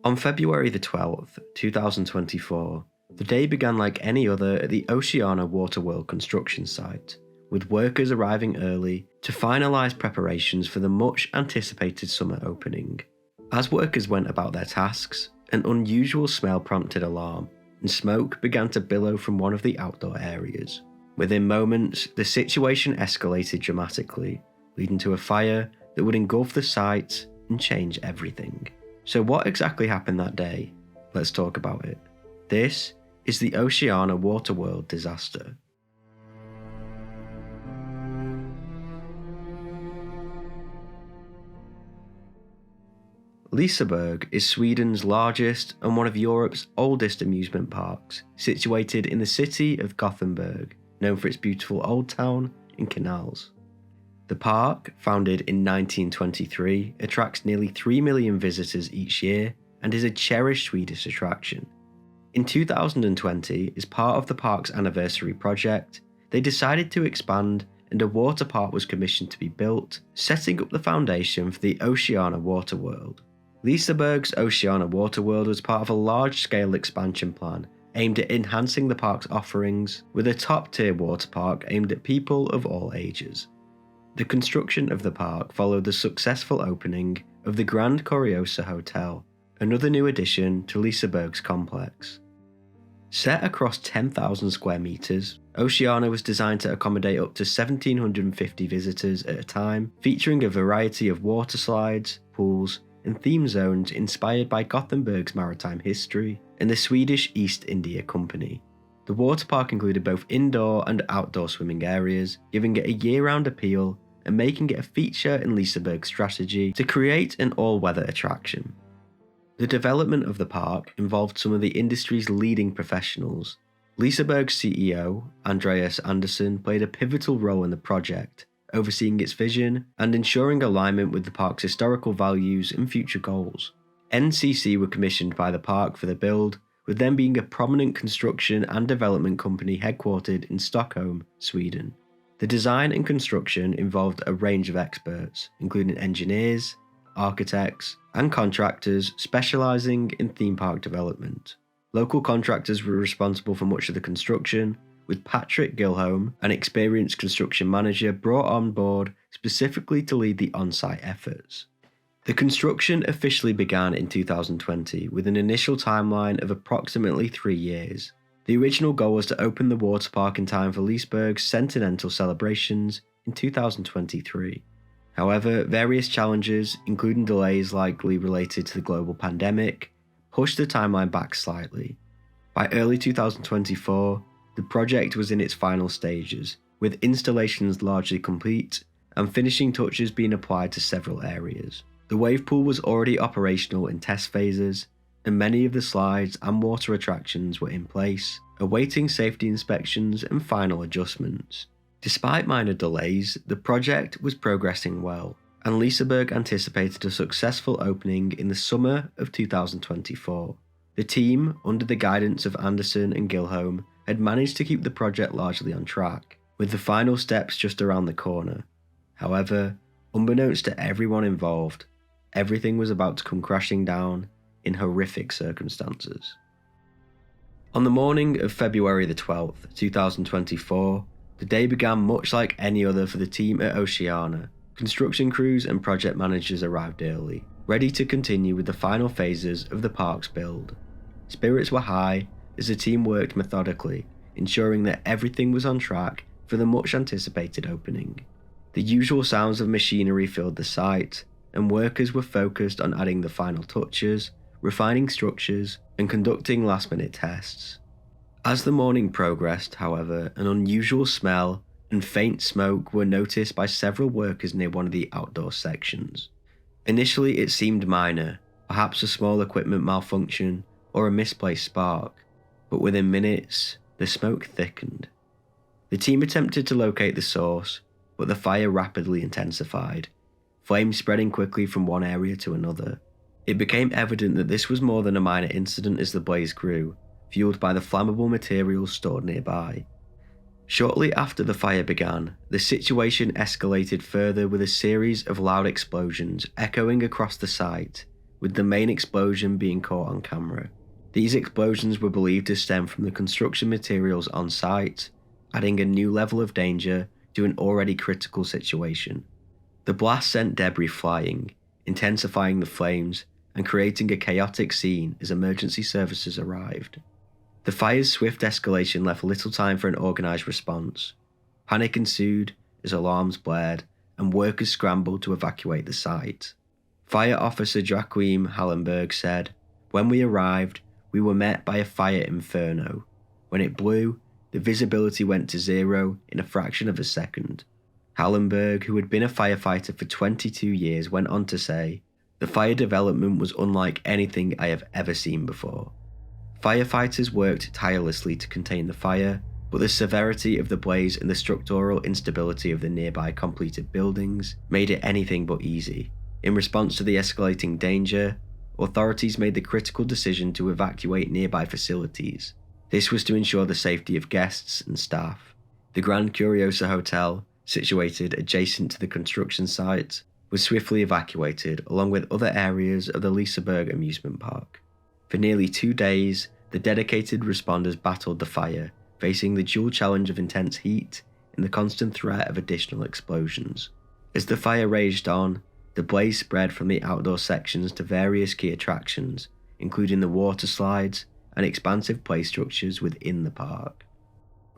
On February the 12th, 2024, the day began like any other at the Oceana Waterworld construction site, with workers arriving early to finalize preparations for the much anticipated summer opening. As workers went about their tasks, an unusual smell prompted alarm, and smoke began to billow from one of the outdoor areas. Within moments, the situation escalated dramatically, leading to a fire that would engulf the site and change everything. So what exactly happened that day? Let's talk about it. This is the Oceana Waterworld disaster. Liseberg is Sweden's largest and one of Europe's oldest amusement parks, situated in the city of Gothenburg, known for its beautiful old town and canals. The park, founded in 1923, attracts nearly 3 million visitors each year and is a cherished Swedish attraction. In 2020, as part of the park's anniversary project, they decided to expand and a water park was commissioned to be built, setting up the foundation for the Oceana Waterworld. Liseberg's Oceana Waterworld was part of a large-scale expansion plan aimed at enhancing the park's offerings, with a top-tier water park aimed at people of all ages. The construction of the park followed the successful opening of the Grand Curiosa Hotel, another new addition to Liseberg's complex. Set across 10,000 square meters, Oceana was designed to accommodate up to 1,750 visitors at a time, featuring a variety of water slides, pools, and theme zones inspired by Gothenburg's maritime history and the Swedish East India Company. The water park included both indoor and outdoor swimming areas, giving it a year-round appeal and making it a feature in Liseberg's strategy to create an all-weather attraction. The development of the park involved some of the industry's leading professionals. Liseberg's CEO, Andreas Andersson, played a pivotal role in the project, overseeing its vision and ensuring alignment with the park's historical values and future goals. NCC were commissioned by the park for the build, with them being a prominent construction and development company headquartered in Stockholm, Sweden. The design and construction involved a range of experts, including engineers, architects, and contractors specialising in theme park development. Local contractors were responsible for much of the construction, with Patrick Gilholm, an experienced construction manager, brought on board specifically to lead the on-site efforts. The construction officially began in 2020 with an initial timeline of approximately 3 years. The original goal was to open the water park in time for Liseberg's centennial celebrations in 2023. However, various challenges, including delays likely related to the global pandemic, pushed the timeline back slightly. By early 2024, the project was in its final stages, with installations largely complete and finishing touches being applied to several areas. The wave pool was already operational in test phases, and many of the slides and water attractions were in place, awaiting safety inspections and final adjustments. Despite minor delays, the project was progressing well, and Liseberg anticipated a successful opening in the summer of 2024. The team, under the guidance of Andersson and Gilholm, had managed to keep the project largely on track, with the final steps just around the corner. However, unbeknownst to everyone involved, everything was about to come crashing down in horrific circumstances. On the morning of February the 12th, 2024, the day began much like any other for the team at Oceana. Construction crews and project managers arrived early, ready to continue with the final phases of the park's build. Spirits were high as the team worked methodically, ensuring that everything was on track for the much anticipated opening. The usual sounds of machinery filled the site, and workers were focused on adding the final touches, refining structures, and conducting last-minute tests. As the morning progressed, however, an unusual smell and faint smoke were noticed by several workers near one of the outdoor sections. Initially, it seemed minor, perhaps a small equipment malfunction or a misplaced spark, but within minutes, the smoke thickened. The team attempted to locate the source, but the fire rapidly intensified, flames spreading quickly from one area to another. It became evident that this was more than a minor incident as the blaze grew, fueled by the flammable materials stored nearby. Shortly after the fire began, the situation escalated further with a series of loud explosions echoing across the site, with the main explosion being caught on camera. These explosions were believed to stem from the construction materials on site, adding a new level of danger to an already critical situation. The blast sent debris flying, intensifying the flames and creating a chaotic scene as emergency services arrived. The fire's swift escalation left little time for an organised response. Panic ensued as alarms blared and workers scrambled to evacuate the site. Fire Officer Joachim Hallenberg said, "When we arrived, we were met by a fire inferno. When it blew, the visibility went to zero in a fraction of a second." Hallenberg, who had been a firefighter for 22 years, went on to say, "The fire development was unlike anything I have ever seen before." Firefighters worked tirelessly to contain the fire, but the severity of the blaze and the structural instability of the nearby completed buildings made it anything but easy. In response to the escalating danger, authorities made the critical decision to evacuate nearby facilities. This was to ensure the safety of guests and staff. The Grand Curiosa Hotel, situated adjacent to the construction site, was swiftly evacuated along with other areas of the Liseberg amusement park. For nearly 2 days, the dedicated responders battled the fire, facing the dual challenge of intense heat and the constant threat of additional explosions. As the fire raged on, the blaze spread from the outdoor sections to various key attractions, including the water slides and expansive play structures within the park.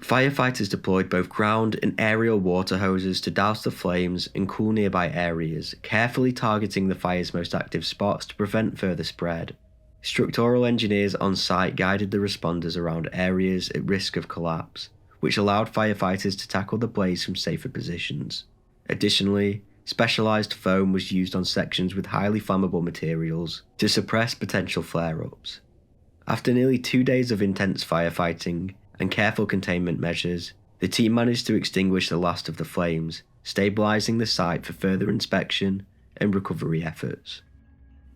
Firefighters deployed both ground and aerial water hoses to douse the flames and cool nearby areas, carefully targeting the fire's most active spots to prevent further spread. Structural engineers on site guided the responders around areas at risk of collapse, which allowed firefighters to tackle the blaze from safer positions. Additionally, specialized foam was used on sections with highly flammable materials to suppress potential flare-ups. After nearly 2 days of intense firefighting and careful containment measures, the team managed to extinguish the last of the flames, stabilizing the site for further inspection and recovery efforts.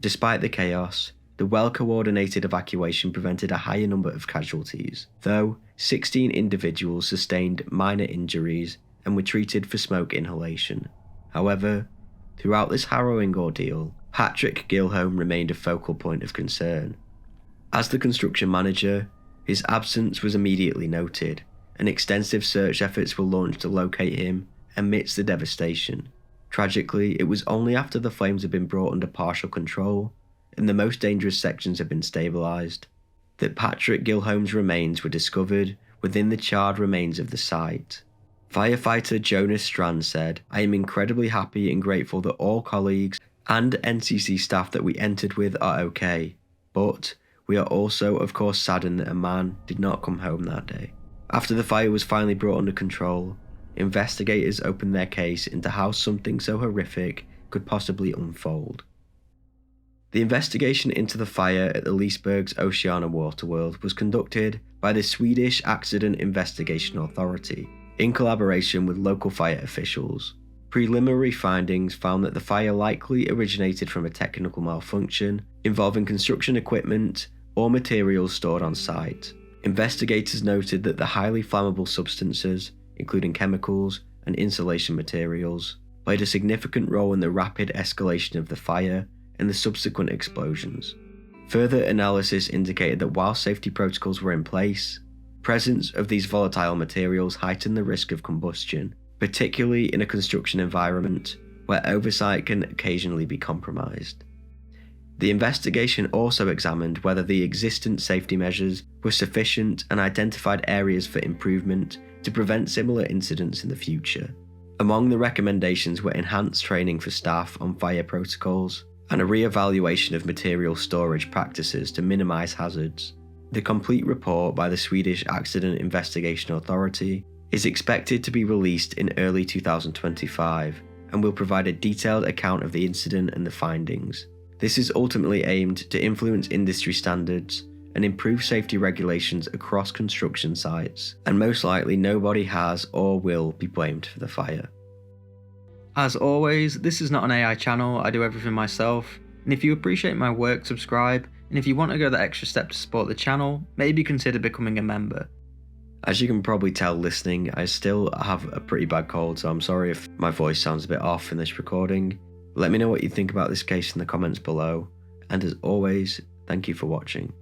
Despite the chaos, the well-coordinated evacuation prevented a higher number of casualties, though 16 individuals sustained minor injuries and were treated for smoke inhalation. However, throughout this harrowing ordeal, Patrick Gilholm remained a focal point of concern. As the construction manager, his absence was immediately noted, and extensive search efforts were launched to locate him amidst the devastation. Tragically, it was only after the flames had been brought under partial control and the most dangerous sections had been stabilized that Patrick Gilholm's remains were discovered within the charred remains of the site. Firefighter Jonas Strand said, "I am incredibly happy and grateful that all colleagues and NCC staff that we entered with are okay, but we are also of course saddened that a man did not come home that day." After the fire was finally brought under control, investigators opened their case into how something so horrific could possibly unfold. The investigation into the fire at the Liseberg's Oceana Waterworld was conducted by the Swedish Accident Investigation Authority, in collaboration with local fire officials. Preliminary findings found that the fire likely originated from a technical malfunction involving construction equipment or materials stored on site. Investigators noted that the highly flammable substances, including chemicals and insulation materials, played a significant role in the rapid escalation of the fire and the subsequent explosions. Further analysis indicated that while safety protocols were in place, presence of these volatile materials heightened the risk of combustion, particularly in a construction environment where oversight can occasionally be compromised. The investigation also examined whether the existing safety measures were sufficient and identified areas for improvement to prevent similar incidents in the future. Among the recommendations were enhanced training for staff on fire protocols and a re-evaluation of material storage practices to minimize hazards. The complete report by the Swedish Accident Investigation Authority is expected to be released in early 2025 and will provide a detailed account of the incident and the findings. This is ultimately aimed to influence industry standards and improve safety regulations across construction sites, and most likely nobody has or will be blamed for the fire. As always, this is not an AI channel, I do everything myself, and if you appreciate my work, subscribe, and if you want to go the extra step to support the channel, maybe consider becoming a member. As you can probably tell listening, I still have a pretty bad cold, so I'm sorry if my voice sounds a bit off in this recording. Let me know what you think about this case in the comments below, And as always, thank you for watching.